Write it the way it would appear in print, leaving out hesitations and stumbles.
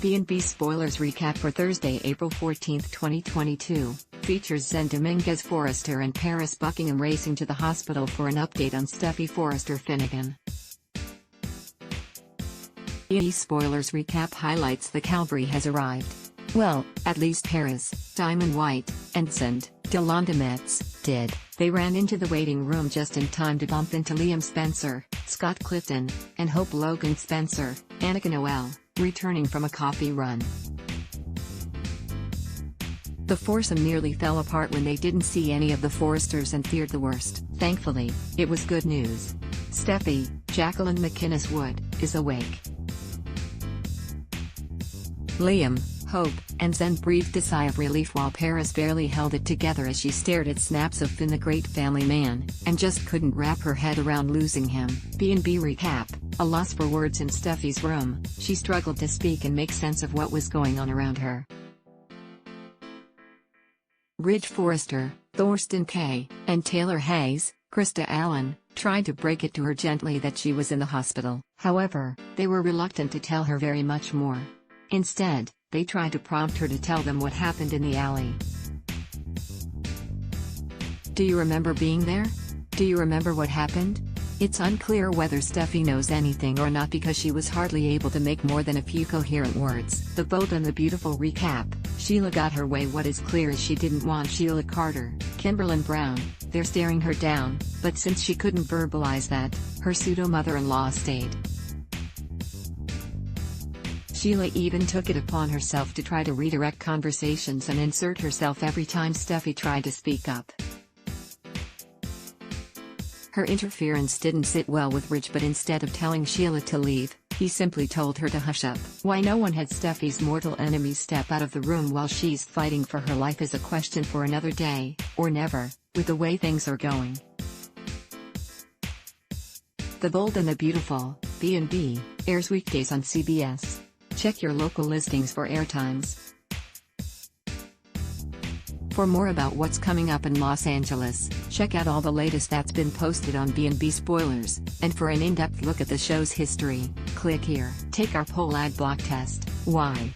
B&B spoilers recap for Thursday, April 14, 2022, features Zen Dominguez Forrester and Paris Buckingham racing to the hospital for an update on Steffi Forrester Finnegan. B&B spoilers recap highlights the cavalry has arrived. Well, at least Paris, Diamond White, and St. Delonda Metz did. They ran into the waiting room just in time to bump into Liam Spencer, Scott Clifton, and Hope Logan Spencer, Annika Noel, returning from a coffee run. The foursome nearly fell apart when they didn't see any of the Forresters and feared the worst. Thankfully, it was good news. Steffi, Jacqueline McInnes Wood, is awake. Liam, Hope, and Zen breathed a sigh of relief while Paris barely held it together as she stared at snaps of Finn the great family man, and just couldn't wrap her head around losing him. B&B recap, a loss for words in Steffi's room. She struggled to speak and make sense of what was going on around her. Ridge Forrester, Thorsten Kaye, and Taylor Hayes, Krista Allen, tried to break it to her gently that she was in the hospital. However, they were reluctant to tell her very much more. Instead, they tried to prompt her to tell them what happened in the alley. Do you remember being there? Do you remember what happened? It's unclear whether Steffi knows anything or not because she was hardly able to make more than a few coherent words. The Bold and the Beautiful recap, Sheila got her way. What is clear is she didn't want Sheila Carter, Kimberlyn Brown, there staring her down, but since she couldn't verbalize that, her pseudo-mother-in-law stayed. Sheila even took it upon herself to try to redirect conversations and insert herself every time Steffi tried to speak up. Her interference didn't sit well with Ridge, but instead of telling Sheila to leave, he simply told her to hush up. Why no one had Steffi's mortal enemy step out of the room while she's fighting for her life is a question for another day, or never, with the way things are going. The Bold and the Beautiful, B&B, airs weekdays on CBS. Check your local listings for airtimes. For more about what's coming up in Los Angeles, check out all the latest that's been posted on B&B Spoilers, and for an in-depth look at the show's history, click here. Take our poll ad block test. Why?